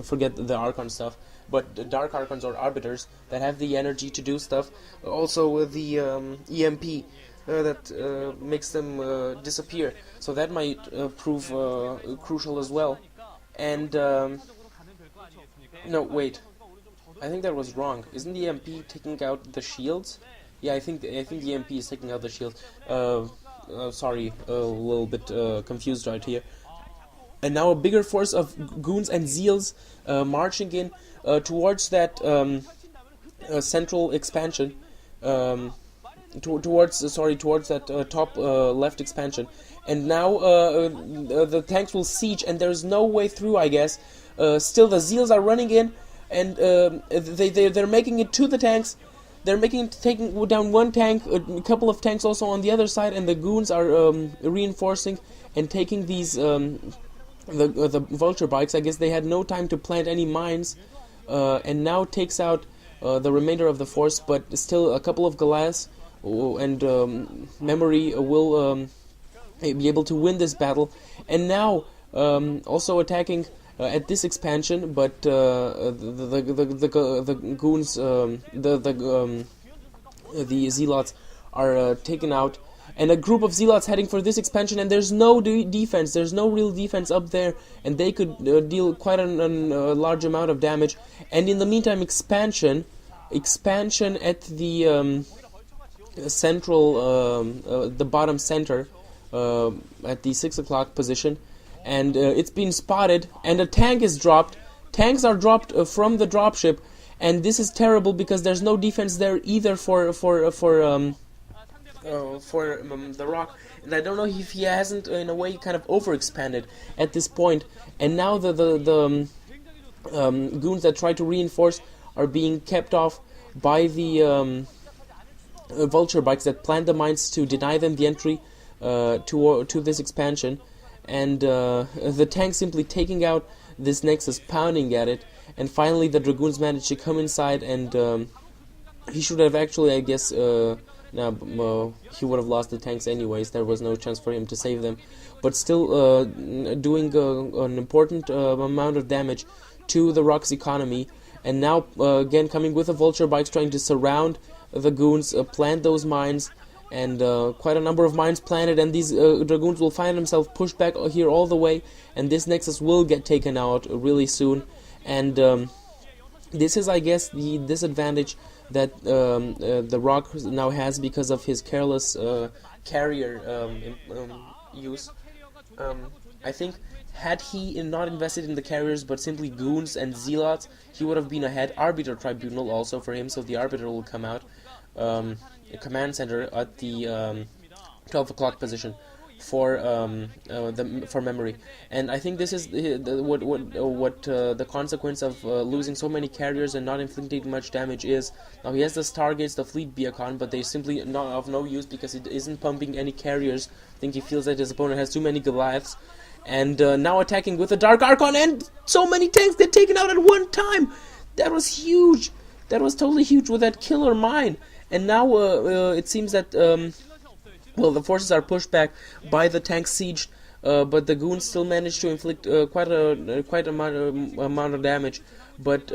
forget the Archon stuff, but the Dark Archons or Arbiters that have the energy to do stuff. Also with the EMP that makes them disappear. So that might prove crucial as well. And no, wait. I think that was wrong. Isn't the EMP taking out the shields? Yeah, I think the EMP is taking out the shields. Sorry, a little bit confused right here. And now a bigger force of goons and zeals marching in towards that central expansion. Towards that top left expansion. And now the tanks will siege, and there's no way through, I guess. Still, the zeals are running in, and they're making it to the tanks. They're taking down one tank, a couple of tanks also on the other side, and the goons are reinforcing and taking these the vulture bikes. I guess they had no time to plant any mines, and now takes out the remainder of the force. But still, a couple of Goliaths and Memory will be able to win this battle. And now also attacking at this expansion, but the goons, the zealots are taken out, and a group of zealots heading for this expansion, and there's no defense, there's no real defense up there, and they could deal quite a large amount of damage. And in the meantime, expansion at the central, the bottom center, at the 6 o'clock position, and it's been spotted, and a tank is dropped. Tanks are dropped from the dropship, and this is terrible because there's no defense there either for the Rock. And I don't know if he hasn't in a way kind of overexpanded at this point. And now the goons that try to reinforce are being kept off by the vulture bikes that plant the mines to deny them the entry to this expansion. And the tank simply taking out this Nexus, pounding at it, and finally the Dragoons managed to come inside, and he should have actually, I guess, he would have lost the tanks anyways. There was no chance for him to save them, but still doing an important amount of damage to the Rock's economy. And now again coming with the vulture bikes, trying to surround the goons, plant those mines. And quite a number of mines planted, and these Dragoons will find themselves pushed back here all the way, and this Nexus will get taken out really soon. And this is, I guess, the disadvantage that the Rock now has because of his careless carrier use. I think had he not invested in the carriers but simply goons and zealots, he would have been ahead. Arbiter Tribunal also for him, so the Arbiter will come out. Command center at the 12 o'clock position for Memory, and I think this is the consequence of losing so many carriers and not inflicting much damage is. Now he has the Stargates, the Fleet Beacon, but they simply not of no use because it isn't pumping any carriers. I think he feels that his opponent has too many Goliaths, and now attacking with the Dark Archon, and so many tanks get taken out at one time. That was huge. That was totally huge with that killer mine. And now it seems that the forces are pushed back by the tank siege, but the goons still manage to inflict quite amount of damage. But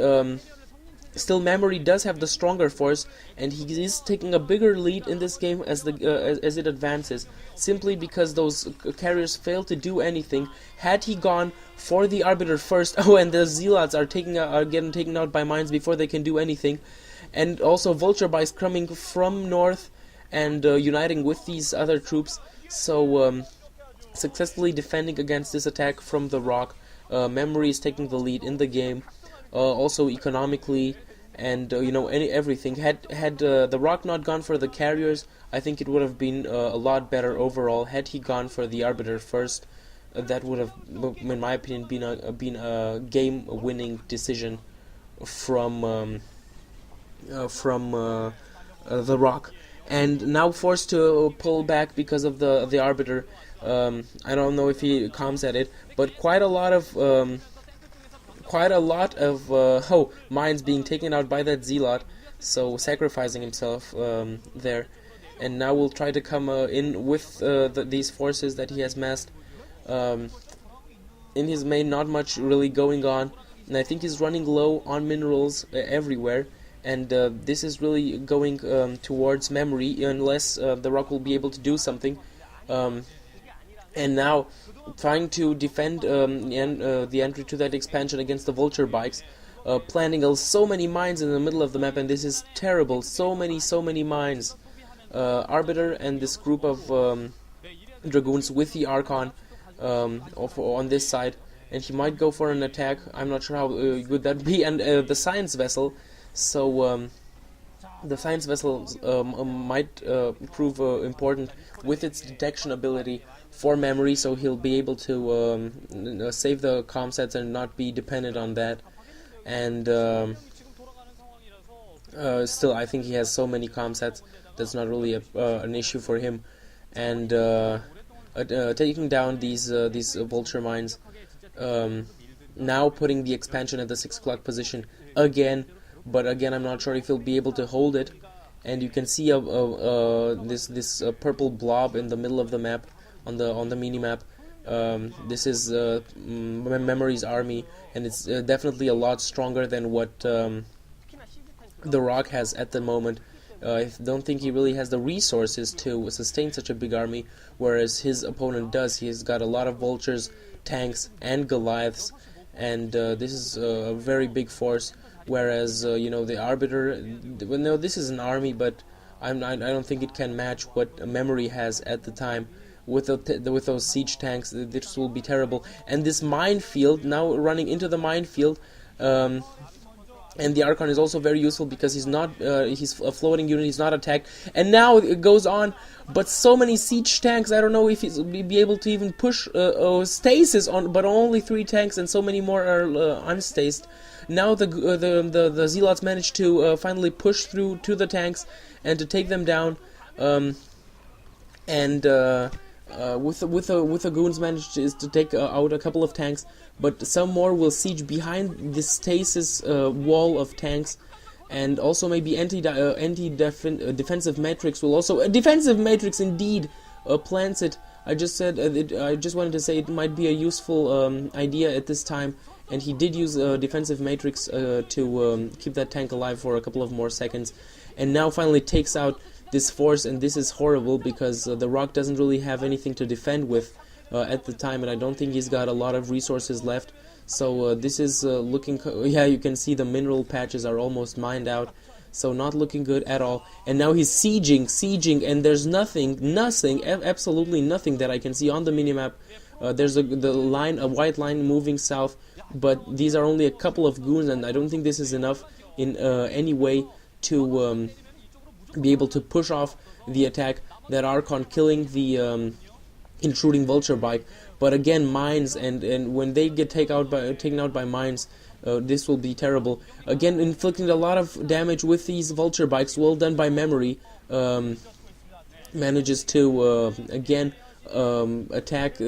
still, Memory does have the stronger force, and he is taking a bigger lead in this game as it advances. Simply because those carriers fail to do anything. Had he gone for the Arbiter first, and the Zealots are getting taken out by mines before they can do anything. And also vulture bikes coming from north and uniting with these other troops, so successfully defending against this attack from the Rock. Memory is taking the lead in the game, also economically, and everything. Had the Rock not gone for the carriers, I think it would have been a lot better overall. Had he gone for the Arbiter first, that would have, in my opinion, been a game-winning decision from the Rock. And now forced to pull back because of the Arbiter. I don't know if he comes at it, but quite a lot of mines being taken out by that Zealot, so sacrificing himself there. And now we'll try to come in with these forces that he has massed in his main, not much really going on, and I think he's running low on minerals everywhere. And this is really going towards memory, unless the Rock will be able to do something. And now, trying to defend the entry to that expansion against the Vulture bikes, planting so many mines in the middle of the map, and this is terrible. So many mines. Arbiter and this group of Dragoons with the Archon on this side, and he might go for an attack. I'm not sure how good that be. And the Science Vessel. So the Science Vessel might prove important with its detection ability for memory, so he'll be able to save the comm sets and not be dependent on that. And still, I think he has so many comm sets that's not really an issue for him. And taking down these Vulture mines, now putting the expansion at the 6 o'clock position again. But again, I'm not sure if he'll be able to hold it. And you can see this purple blob in the middle of the map on the mini map. This is Memory's army, and it's definitely a lot stronger than what the Rock has at the moment. I don't think he really has the resources to sustain such a big army, whereas his opponent does. He's got a lot of Vultures, tanks, and Goliaths, and this is a very big force. Whereas the Arbiter, well, no, this is an army, but I don't think it can match what Memory has at the time. With those siege tanks, this will be terrible. And this minefield, now running into the minefield, and the Archon is also very useful because he's a floating unit, he's not attacked. And now it goes on, but so many siege tanks, I don't know if he'll be able to even push stasis on, but only 3 tanks, and so many more are unstased. Now the Zealots managed to finally push through to the tanks and to take them down, and with the goons managed to take out a couple of tanks, but some more will siege behind this stasis wall of tanks, and also maybe defensive matrix will also defensive matrix indeed plants it. I just said I just wanted to say it might be a useful idea at this time. And he did use a defensive matrix to keep that tank alive for a couple of more seconds, and now finally takes out this force. And this is horrible because the Rock doesn't really have anything to defend with at the time, and I don't think he's got a lot of resources left. So this is looking, yeah, you can see the mineral patches are almost mined out, so not looking good at all. And now he's sieging, and there's nothing, absolutely nothing that I can see on the minimap. There's a white line moving south, but these are only a couple of goons, and I don't think this is enough in any way to be able to push off the attack. That Archon killing the intruding Vulture bike, but again mines, and when they get taken out by mines, this will be terrible. Again, inflicting a lot of damage with these Vulture bikes. Well done by Memory. Manages to again attack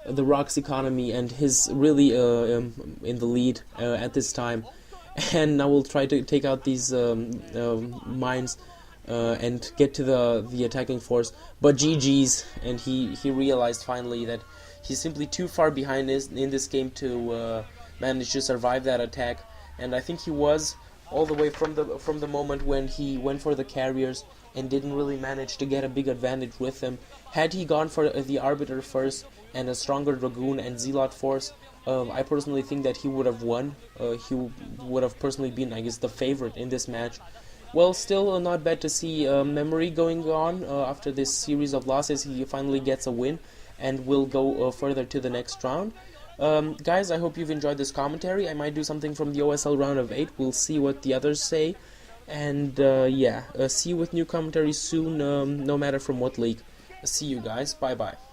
the Rock's economy, and his really in the lead at this time. And now we'll try to take out these mines and get to the attacking force. But GG's, and he realized finally that he's simply too far behind in this game to manage to survive that attack. And I think he was all the way from the moment when he went for the carriers and didn't really manage to get a big advantage with them. Had he gone for the Arbiter first and a stronger Dragoon and Zealot force, I personally think that he would have won. He would have personally been, I guess, the favorite in this match. Well, still not bad to see Memory going on after this series of losses. He finally gets a win and will go further to the next round. Guys, I hope you've enjoyed this commentary. I might do something from the OSL round of 8. We'll see what the others say. And yeah, see you with new commentary soon, no matter from what league. See you guys. Bye-bye.